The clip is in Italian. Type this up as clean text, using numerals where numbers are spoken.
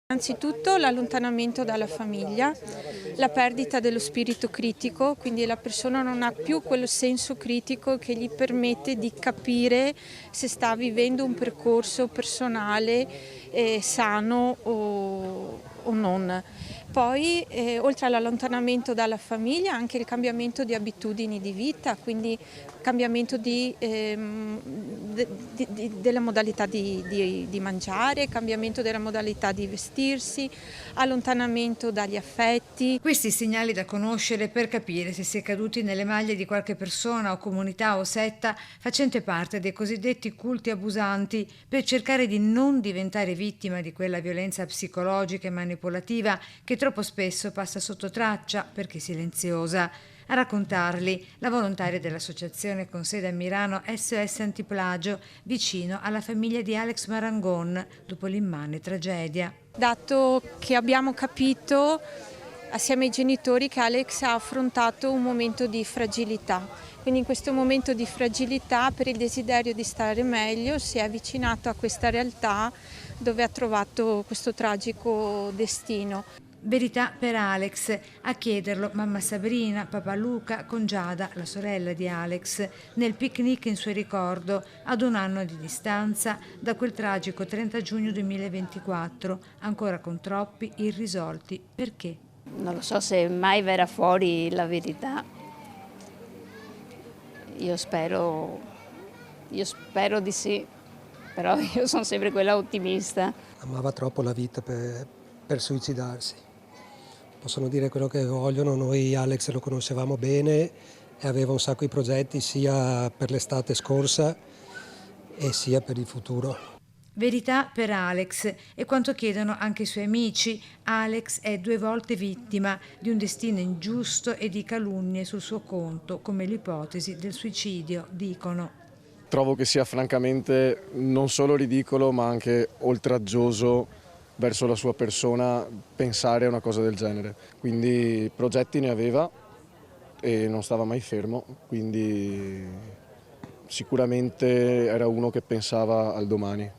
Innanzitutto l'allontanamento dalla famiglia, la perdita dello spirito critico, quindi la persona non ha più quello senso critico che gli permette di capire se sta vivendo un percorso personale sano o non. Poi oltre all'allontanamento dalla famiglia anche il cambiamento di abitudini di vita, quindi cambiamento della modalità di mangiare, cambiamento della modalità di vestirsi, allontanamento dagli affetti. Questi segnali da conoscere per capire se si è caduti nelle maglie di qualche persona o comunità o setta facente parte dei cosiddetti culti abusanti, per cercare di non diventare vittima di quella violenza psicologica e manipolativa che troppo spesso passa sotto traccia perché silenziosa. A raccontarli la volontaria dell'associazione con sede a Milano SOS Antiplagio, vicino alla famiglia di Alex Marangon dopo l'immane tragedia. Dato che abbiamo capito assieme ai genitori che Alex ha affrontato un momento di fragilità, quindi in questo momento di fragilità, per il desiderio di stare meglio, si è avvicinato a questa realtà dove ha trovato questo tragico destino. Verità per Alex, a chiederlo mamma Sabrina, papà Luca con Giada, la sorella di Alex, nel picnic in suo ricordo ad un anno di distanza da quel tragico 30 giugno 2024, ancora con troppi irrisolti. Perché? Non lo so se mai verrà fuori la verità. Io spero di sì, però io sono sempre quella ottimista. Amava troppo la vita per suicidarsi. Possono dire quello che vogliono, noi Alex lo conoscevamo bene e aveva un sacco di progetti sia per l'estate scorsa e sia per il futuro. Verità per Alex è quanto chiedono anche i suoi amici. Alex è 2 volte vittima di un destino ingiusto e di calunnie sul suo conto, come l'ipotesi del suicidio, dicono. Trovo che sia francamente non solo ridicolo ma anche oltraggioso verso la sua persona pensare a una cosa del genere. Quindi progetti ne aveva e non stava mai fermo, quindi sicuramente era uno che pensava al domani.